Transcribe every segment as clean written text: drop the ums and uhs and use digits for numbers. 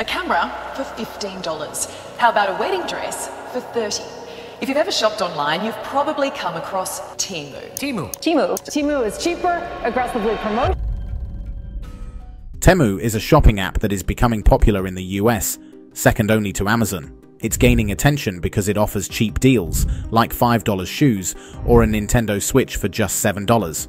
A camera for $15. How about a wedding dress for $30? If you've ever shopped online, you've probably come across Temu. Temu is cheaper, aggressively promoted. Temu is a shopping app that is becoming popular in the US, second only to Amazon. It's gaining attention because it offers cheap deals, like $5 shoes or a Nintendo Switch for just $7.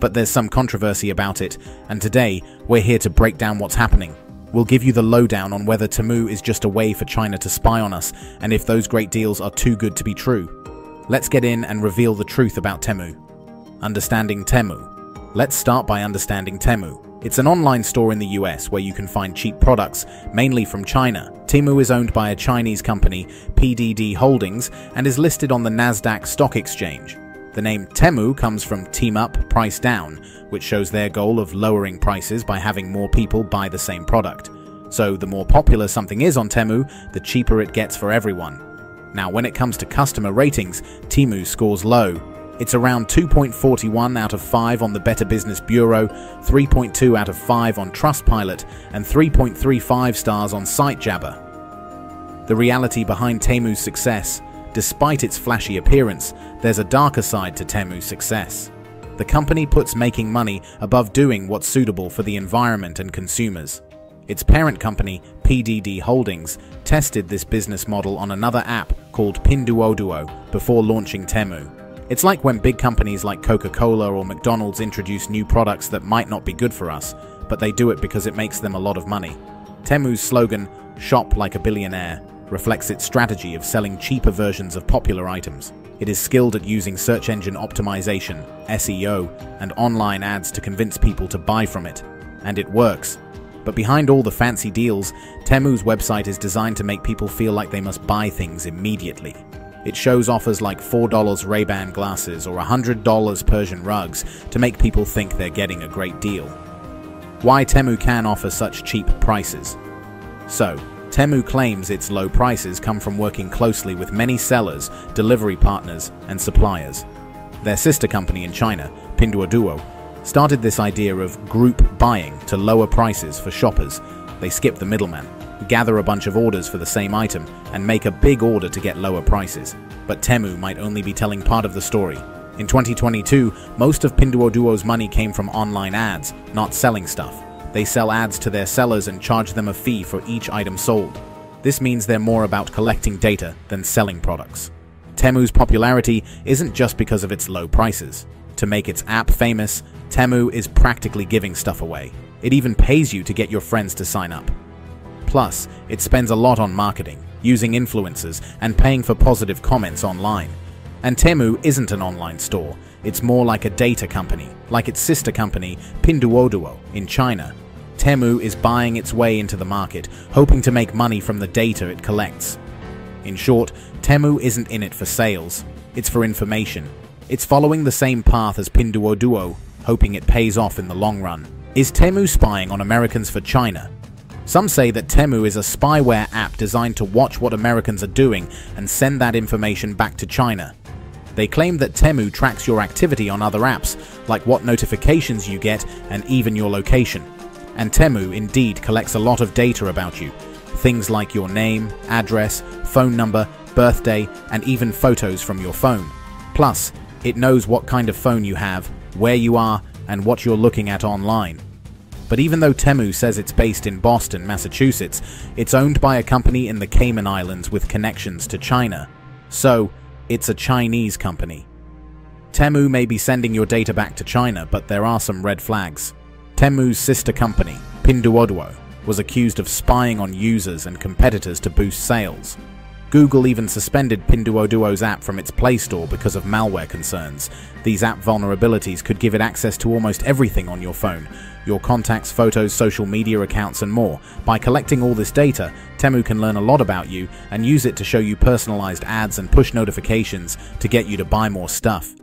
But there's some controversy about it, and today we're here to break down what's happening. We'll give you the lowdown on whether Temu is just a way for China to spy on us, and if those great deals are too good to be true. Let's get in and reveal the truth about Temu. Understanding Temu. Let's start by understanding Temu. It's an online store in the US where you can find cheap products, mainly from China. Temu is owned by a Chinese company, PDD Holdings, and is listed on the Nasdaq Stock Exchange. The name Temu comes from Team Up, Price Down, which shows their goal of lowering prices by having more people buy the same product. So the more popular something is on Temu, the cheaper it gets for everyone. Now when it comes to customer ratings, Temu scores low. It's around 2.41 out of 5 on the Better Business Bureau, 3.2 out of 5 on Trustpilot, and 3.35 stars on SiteJabber. The reality behind Temu's success: despite its flashy appearance, there's a darker side to Temu's success. The company puts making money above doing what's suitable for the environment and consumers. Its parent company, PDD Holdings, tested this business model on another app called Pinduoduo before launching Temu. It's like when big companies like Coca-Cola or McDonald's introduce new products that might not be good for us, but they do it because it makes them a lot of money. Temu's slogan, "Shop like a billionaire," reflects its strategy of selling cheaper versions of popular items. It is skilled at using search engine optimization, SEO, and online ads to convince people to buy from it. And it works. But behind all the fancy deals, Temu's website is designed to make people feel like they must buy things immediately. It shows offers like $4 Ray-Ban glasses or $100 Persian rugs to make people think they're getting a great deal. Why Temu can offer such cheap prices? So, Temu claims its low prices come from working closely with many sellers, delivery partners, and suppliers. Their sister company in China, Pinduoduo, started this idea of group buying to lower prices for shoppers. They skip the middleman, gather a bunch of orders for the same item, and make a big order to get lower prices. But Temu might only be telling part of the story. In 2022, most of Pinduoduo's money came from online ads, not selling stuff. They sell ads to their sellers and charge them a fee for each item sold. This means they're more about collecting data than selling products. Temu's popularity isn't just because of its low prices. To make its app famous, Temu is practically giving stuff away. It even pays you to get your friends to sign up. Plus, it spends a lot on marketing, using influencers, and paying for positive comments online. And Temu isn't an online store. It's more like a data company, like its sister company, Pinduoduo, in China. Temu is buying its way into the market, hoping to make money from the data it collects. In short, Temu isn't in it for sales. It's for information. It's following the same path as Pinduoduo, hoping it pays off in the long run. Is Temu spying on Americans for China? Some say that Temu is a spyware app designed to watch what Americans are doing and send that information back to China. They claim that Temu tracks your activity on other apps, like what notifications you get and even your location. And Temu indeed collects a lot of data about you, things like your name, address, phone number, birthday, and even photos from your phone. Plus, it knows what kind of phone you have, where you are, and what you're looking at online. But even though Temu says it's based in Boston, Massachusetts, it's owned by a company in the Cayman Islands with connections to China. So, it's a Chinese company. Temu may be sending your data back to China, but there are some red flags. Temu's sister company, Pinduoduo, was accused of spying on users and competitors to boost sales. Google even suspended Pinduoduo's app from its Play Store because of malware concerns. These app vulnerabilities could give it access to almost everything on your phone: your contacts, photos, social media accounts, and more. By collecting all this data, Temu can learn a lot about you and use it to show you personalized ads and push notifications to get you to buy more stuff.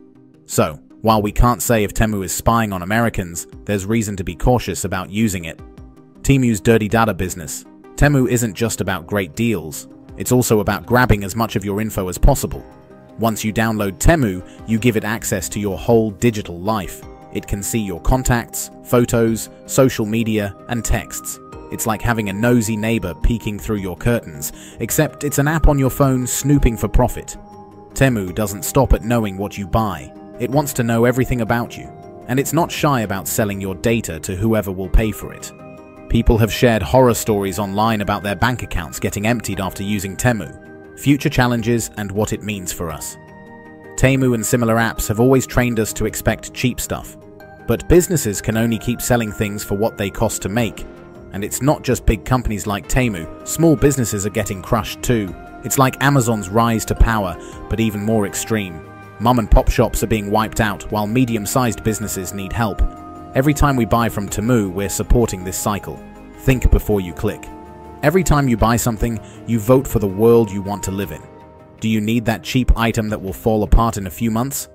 So, while we can't say if Temu is spying on Americans, there's reason to be cautious about using it. Temu's dirty data business. Temu isn't just about great deals. It's also about grabbing as much of your info as possible. Once you download Temu, you give it access to your whole digital life. It can see your contacts, photos, social media, and texts. It's like having a nosy neighbor peeking through your curtains, except it's an app on your phone snooping for profit. Temu doesn't stop at knowing what you buy. It wants to know everything about you, and it's not shy about selling your data to whoever will pay for it. People have shared horror stories online about their bank accounts getting emptied after using Temu, future challenges and what it means for us. Temu and similar apps have always trained us to expect cheap stuff, but businesses can only keep selling things for what they cost to make. And it's not just big companies like Temu, small businesses are getting crushed too. It's like Amazon's rise to power, but even more extreme. Mom and pop shops are being wiped out while medium-sized businesses need help. Every time we buy from Temu, we're supporting this cycle. Think before you click. Every time you buy something, you vote for the world you want to live in. Do you need that cheap item that will fall apart in a few months?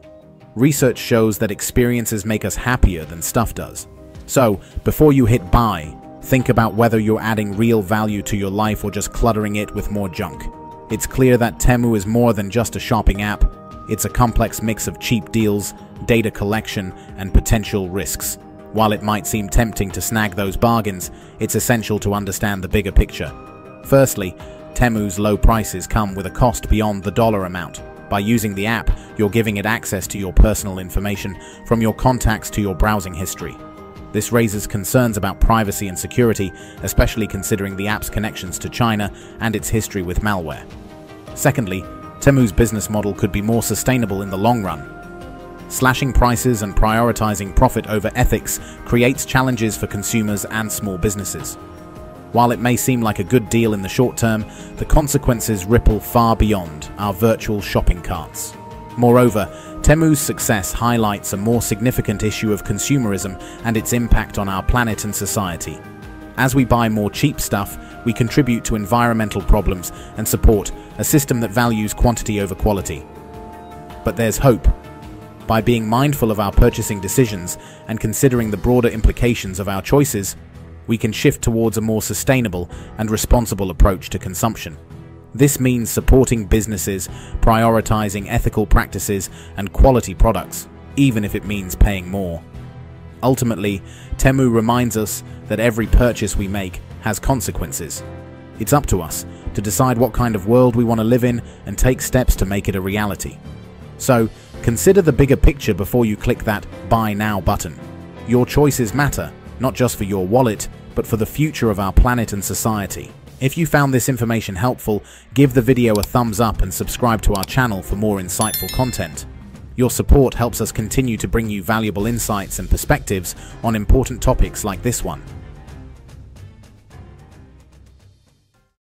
Research shows that experiences make us happier than stuff does. So, before you hit buy, think about whether you're adding real value to your life or just cluttering it with more junk. It's clear that Temu is more than just a shopping app. It's a complex mix of cheap deals, data collection, and potential risks. While it might seem tempting to snag those bargains, it's essential to understand the bigger picture. Firstly, Temu's low prices come with a cost beyond the dollar amount. By using the app, you're giving it access to your personal information, from your contacts to your browsing history. This raises concerns about privacy and security, especially considering the app's connections to China and its history with malware. Secondly, Temu's business model could be more sustainable in the long run. Slashing prices and prioritizing profit over ethics creates challenges for consumers and small businesses. While it may seem like a good deal in the short term, the consequences ripple far beyond our virtual shopping carts. Moreover, Temu's success highlights a more significant issue of consumerism and its impact on our planet and society. As we buy more cheap stuff, we contribute to environmental problems and support a system that values quantity over quality. But there's hope. By being mindful of our purchasing decisions and considering the broader implications of our choices, we can shift towards a more sustainable and responsible approach to consumption. This means supporting businesses, prioritizing ethical practices and quality products, even if it means paying more. Ultimately, Temu reminds us that every purchase we make has consequences. It's up to us to decide what kind of world we want to live in and take steps to make it a reality. So, consider the bigger picture before you click that Buy Now button. Your choices matter, not just for your wallet, but for the future of our planet and society. If you found this information helpful, give the video a thumbs up and subscribe to our channel for more insightful content. Your support helps us continue to bring you valuable insights and perspectives on important topics like this one.